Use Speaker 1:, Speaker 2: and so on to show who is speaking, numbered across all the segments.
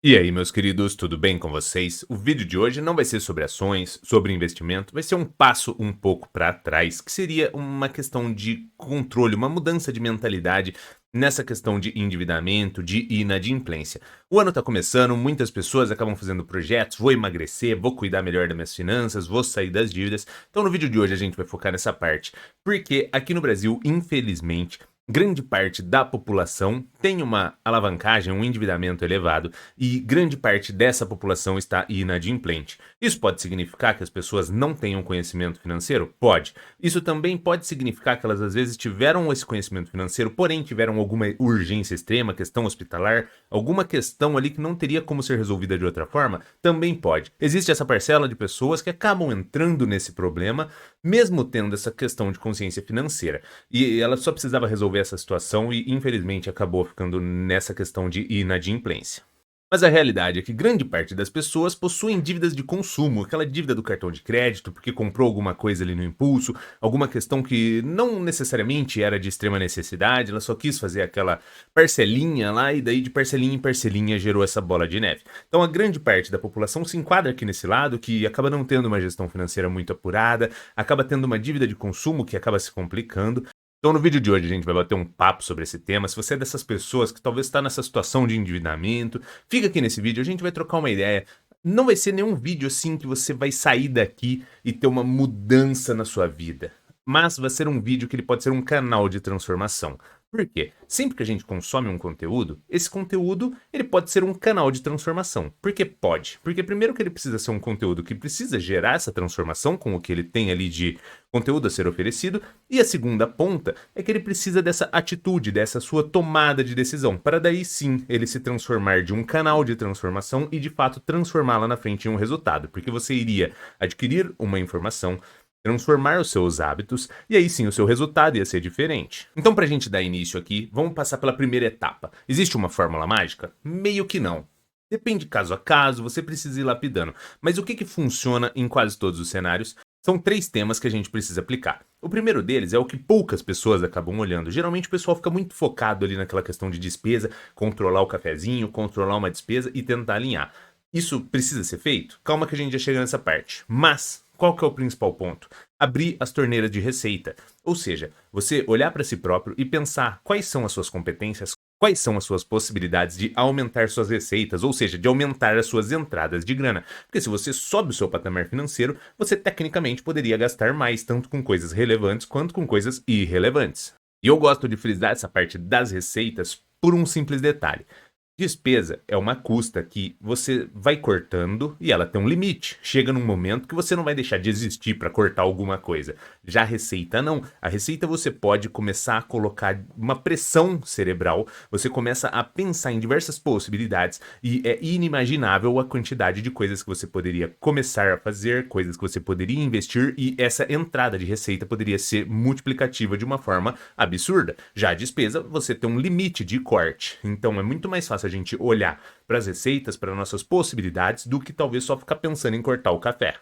Speaker 1: E aí, meus queridos, tudo bem com vocês? O vídeo de hoje não vai ser sobre ações, sobre investimento, vai ser um passo um pouco para trás, que seria uma questão de controle, uma mudança de mentalidade nessa questão de endividamento, de inadimplência. O ano está começando, muitas pessoas acabam fazendo projetos, vou emagrecer, vou cuidar melhor das minhas finanças, vou sair das dívidas. Então, no vídeo de hoje a gente vai focar nessa parte, porque aqui no Brasil, infelizmente, grande parte da população tem uma alavancagem, um endividamento elevado e grande parte dessa população está inadimplente. Isso pode significar que as pessoas não tenham conhecimento financeiro? Pode. Isso também pode significar que elas às vezes tiveram esse conhecimento financeiro, porém tiveram alguma urgência extrema, questão hospitalar, alguma questão ali que não teria como ser resolvida de outra forma? Também pode. Existe essa parcela de pessoas que acabam entrando nesse problema, mesmo tendo essa questão de consciência financeira. E ela só precisava resolver essa situação e, infelizmente, acabou ficando nessa questão de inadimplência. Mas a realidade é que grande parte das pessoas possuem dívidas de consumo, aquela dívida do cartão de crédito, porque comprou alguma coisa ali no impulso, alguma questão que não necessariamente era de extrema necessidade, ela só quis fazer aquela parcelinha lá e daí de parcelinha em parcelinha gerou essa bola de neve. Então a grande parte da população se enquadra aqui nesse lado, que acaba não tendo uma gestão financeira muito apurada, acaba tendo uma dívida de consumo que acaba se complicando. Então, no vídeo de hoje, a gente vai bater um papo sobre esse tema. Se você é dessas pessoas que talvez está nessa situação de endividamento, fica aqui nesse vídeo, a gente vai trocar uma ideia. Não vai ser nenhum vídeo assim que você vai sair daqui e ter uma mudança na sua vida, mas vai ser um vídeo que ele pode ser um canal de transformação. Por quê? Sempre que a gente consome um conteúdo, esse conteúdo ele pode ser um canal de transformação. Por que pode? Porque primeiro que ele precisa ser um conteúdo que precisa gerar essa transformação com o que ele tem ali de conteúdo a ser oferecido, e a segunda ponta é que ele precisa dessa atitude, dessa sua tomada de decisão, para daí sim ele se transformar de um canal de transformação e de fato transformá-la na frente em um resultado, porque você iria adquirir uma informação, transformar os seus hábitos, e aí sim o seu resultado ia ser diferente. Então, para a gente dar início aqui, vamos passar pela primeira etapa. Existe uma fórmula mágica? Meio que não. Depende caso a caso, você precisa ir lapidando. Mas o que funciona em quase todos os cenários? São três temas que a gente precisa aplicar. O primeiro deles é o que poucas pessoas acabam olhando. Geralmente o pessoal fica muito focado ali naquela questão de despesa, controlar o cafezinho, controlar uma despesa e tentar alinhar. Isso precisa ser feito? Calma que a gente já chega nessa parte. Mas qual que é o principal ponto? Abrir as torneiras de receita. Ou seja, você olhar para si próprio e pensar quais são as suas competências, quais são as suas possibilidades de aumentar suas receitas, ou seja, de aumentar as suas entradas de grana. Porque se você sobe o seu patamar financeiro, você tecnicamente poderia gastar mais, tanto com coisas relevantes quanto com coisas irrelevantes. E eu gosto de frisar essa parte das receitas por um simples detalhe. Despesa é uma custa que você vai cortando e ela tem um limite. Chega num momento que você não vai deixar de existir para cortar alguma coisa. Já a receita não. A receita você pode começar a colocar uma pressão cerebral, você começa a pensar em diversas possibilidades e é inimaginável a quantidade de coisas que você poderia começar a fazer, coisas que você poderia investir e essa entrada de receita poderia ser multiplicativa de uma forma absurda. Já a despesa, você tem um limite de corte. Então é muito mais fácil a gente olhar para as receitas, para nossas possibilidades, do que talvez só ficar pensando em cortar o café.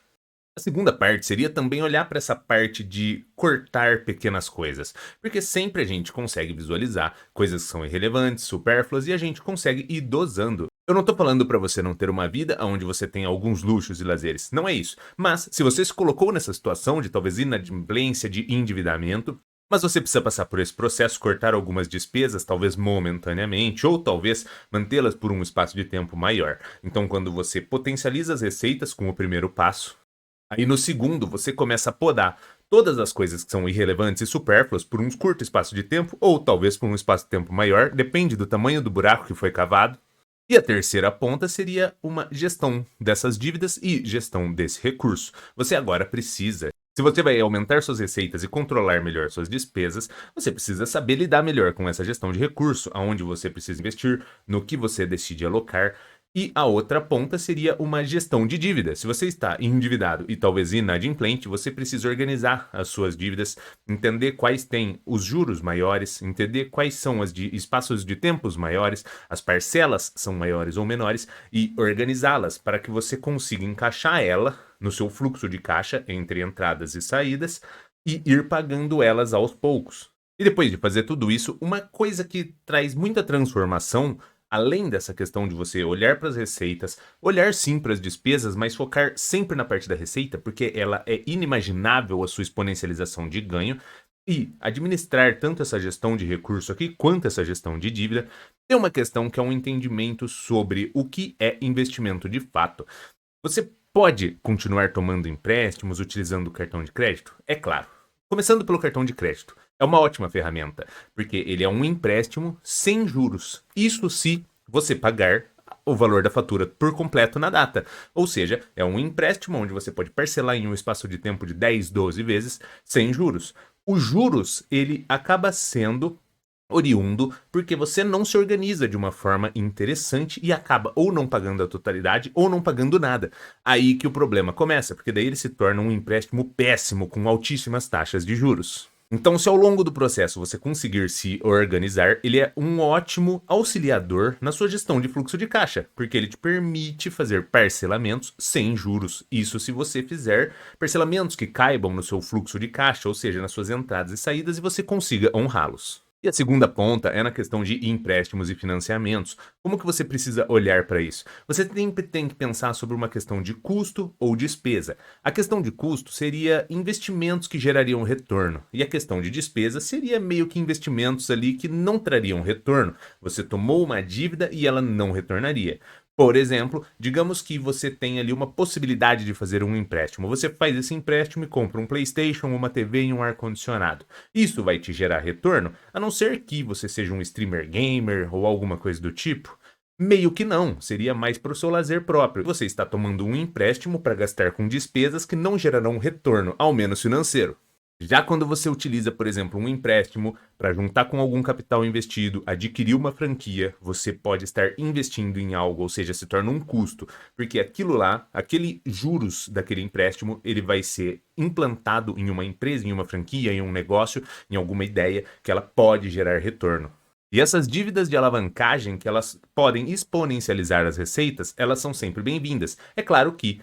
Speaker 1: A segunda parte seria também olhar para essa parte de cortar pequenas coisas, porque sempre a gente consegue visualizar coisas que são irrelevantes, supérfluas e a gente consegue ir dosando. Eu não tô falando para você não ter uma vida onde você tem alguns luxos e lazeres, não é isso. Mas se você se colocou nessa situação de talvez inadimplência, de endividamento, mas você precisa passar por esse processo, cortar algumas despesas, talvez momentaneamente, ou talvez mantê-las por um espaço de tempo maior. Então, quando você potencializa as receitas com o primeiro passo, aí no segundo você começa a podar todas as coisas que são irrelevantes e supérfluas por um curto espaço de tempo, ou talvez por um espaço de tempo maior, depende do tamanho do buraco que foi cavado. E a terceira ponta seria uma gestão dessas dívidas e gestão desse recurso. Você agora precisa. Se você vai aumentar suas receitas e controlar melhor suas despesas, você precisa saber lidar melhor com essa gestão de recurso, aonde você precisa investir, no que você decide alocar. E a outra ponta seria uma gestão de dívida. Se você está endividado e talvez inadimplente, você precisa organizar as suas dívidas, entender quais têm os juros maiores, entender quais são os espaços de tempos maiores, as parcelas são maiores ou menores, e organizá-las para que você consiga encaixar ela no seu fluxo de caixa entre entradas e saídas e ir pagando elas aos poucos. E depois de fazer tudo isso, uma coisa que traz muita transformação Além dessa questão de você olhar para as receitas, olhar sim para as despesas, mas focar sempre na parte da receita, porque ela é inimaginável a sua exponencialização de ganho, e administrar tanto essa gestão de recurso aqui quanto essa gestão de dívida, tem uma questão que é um entendimento sobre o que é investimento de fato. Você pode continuar tomando empréstimos utilizando o cartão de crédito? É claro. Começando pelo cartão de crédito. É uma ótima ferramenta, porque ele é um empréstimo sem juros. Isso se você pagar o valor da fatura por completo na data. Ou seja, é um empréstimo onde você pode parcelar em um espaço de tempo de 10, 12 vezes sem juros. Os juros, ele acaba sendo oriundo porque você não se organiza de uma forma interessante e acaba ou não pagando a totalidade ou não pagando nada. Aí que o problema começa, porque daí ele se torna um empréstimo péssimo com altíssimas taxas de juros. Então, se ao longo do processo você conseguir se organizar, ele é um ótimo auxiliador na sua gestão de fluxo de caixa, porque ele te permite fazer parcelamentos sem juros. Isso se você fizer parcelamentos que caibam no seu fluxo de caixa, ou seja, nas suas entradas e saídas, e você consiga honrá-los. E a segunda ponta é na questão de empréstimos e financiamentos. Como que você precisa olhar para isso? Você sempre tem que pensar sobre uma questão de custo ou despesa. A questão de custo seria investimentos que gerariam retorno, e a questão de despesa seria meio que investimentos ali que não trariam retorno. Você tomou uma dívida e ela não retornaria. Por exemplo, digamos que você tem ali uma possibilidade de fazer um empréstimo. Você faz esse empréstimo e compra um PlayStation, uma TV e um ar-condicionado. Isso vai te gerar retorno, a não ser que você seja um streamer gamer ou alguma coisa do tipo? Meio que não, seria mais para o seu lazer próprio. Você está tomando um empréstimo para gastar com despesas que não gerarão retorno, ao menos financeiro. Já quando você utiliza, por exemplo, um empréstimo para juntar com algum capital investido, adquirir uma franquia, você pode estar investindo em algo, ou seja, se torna um custo, porque aquilo lá, aquele juros daquele empréstimo, ele vai ser implantado em uma empresa, em uma franquia, em um negócio, em alguma ideia que ela pode gerar retorno. E essas dívidas de alavancagem, que elas podem exponencializar as receitas, elas são sempre bem-vindas. É claro que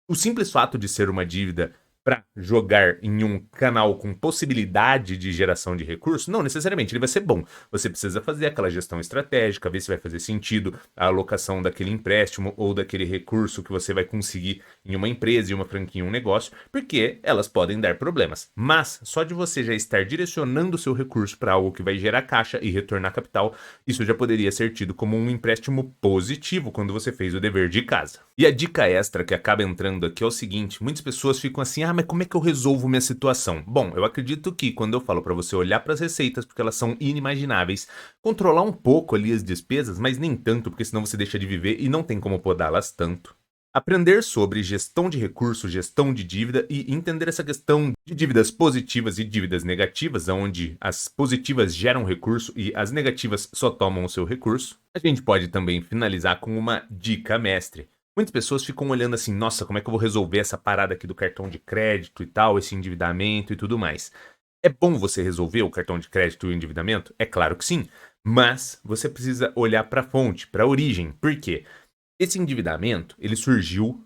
Speaker 1: o simples fato de ser uma dívida para jogar em um canal com possibilidade de geração de recursos, não necessariamente ele vai ser bom. Você precisa fazer aquela gestão estratégica, ver se vai fazer sentido a alocação daquele empréstimo ou daquele recurso que você vai conseguir em uma empresa, em uma franquia, em um negócio, porque elas podem dar problemas. Mas só de você já estar direcionando o seu recurso para algo que vai gerar caixa e retornar capital, isso já poderia ser tido como um empréstimo positivo quando você fez o dever de casa. E a dica extra que acaba entrando aqui é o seguinte: muitas pessoas ficam assim, mas como é que eu resolvo minha situação? Bom, eu acredito que quando eu falo para você olhar para as receitas, porque elas são inimagináveis, controlar um pouco ali as despesas, mas nem tanto, porque senão você deixa de viver e não tem como podá-las tanto. Aprender sobre gestão de recursos, gestão de dívida e entender essa questão de dívidas positivas e dívidas negativas, onde as positivas geram recurso e as negativas só tomam o seu recurso. A gente pode também finalizar com uma dica mestre. Muitas pessoas ficam olhando assim, nossa, como é que eu vou resolver essa parada aqui do cartão de crédito e tal, esse endividamento e tudo mais. É bom você resolver o cartão de crédito e o endividamento? É claro que sim, mas você precisa olhar para a fonte, para a origem. Por quê? Esse endividamento, ele surgiu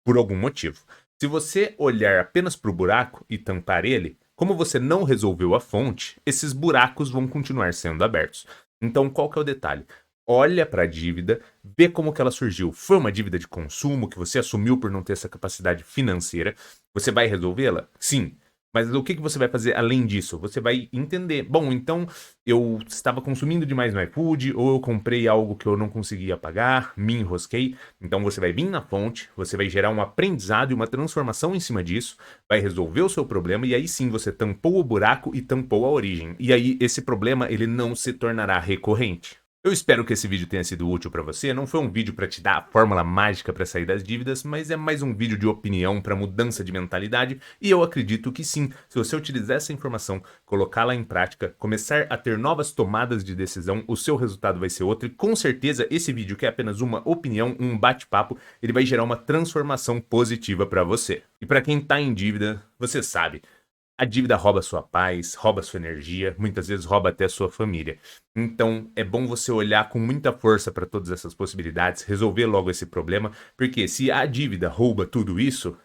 Speaker 1: por algum motivo. Se você olhar apenas para o buraco e tampar ele, como você não resolveu a fonte, esses buracos vão continuar sendo abertos. Então, qual que é o detalhe? Olha para a dívida, vê como que ela surgiu. Foi uma dívida de consumo que você assumiu por não ter essa capacidade financeira. Você vai resolvê-la? Sim. Mas o que você vai fazer além disso? Você vai entender. Bom, então eu estava consumindo demais no iFood, ou eu comprei algo que eu não conseguia pagar, me enrosquei. Então você vai vir na fonte, você vai gerar um aprendizado e uma transformação em cima disso, vai resolver o seu problema, e aí sim você tampou o buraco e tampou a origem. E aí esse problema ele não se tornará recorrente. Eu espero que esse vídeo tenha sido útil para você. Não foi um vídeo para te dar a fórmula mágica para sair das dívidas, mas é mais um vídeo de opinião para mudança de mentalidade, e eu acredito que sim, se você utilizar essa informação, colocá-la em prática, começar a ter novas tomadas de decisão, o seu resultado vai ser outro, e com certeza esse vídeo, que é apenas uma opinião, um bate-papo, ele vai gerar uma transformação positiva para você. E para quem está em dívida, você sabe, a dívida rouba sua paz, rouba sua energia, muitas vezes rouba até sua família. Então, é bom você olhar com muita força para todas essas possibilidades, resolver logo esse problema, porque se a dívida rouba tudo isso,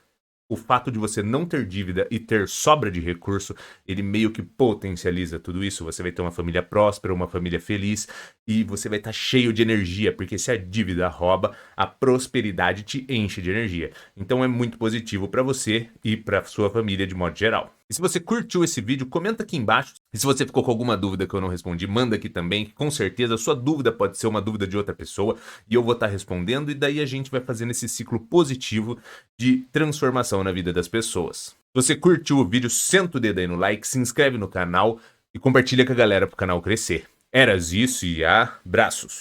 Speaker 1: o fato de você não ter dívida e ter sobra de recurso, ele meio que potencializa tudo isso. Você vai ter uma família próspera, uma família feliz e você vai estar cheio de energia, porque se a dívida rouba, a prosperidade te enche de energia. Então é muito positivo para você e para sua família de modo geral. E se você curtiu esse vídeo, comenta aqui embaixo. E se você ficou com alguma dúvida que eu não respondi, manda aqui também, que com certeza a sua dúvida pode ser uma dúvida de outra pessoa e eu vou estar respondendo, e daí a gente vai fazendo esse ciclo positivo de transformação na vida das pessoas. Se você curtiu o vídeo, senta o dedo aí no like, se inscreve no canal e compartilha com a galera para o canal crescer. Era isso e abraços!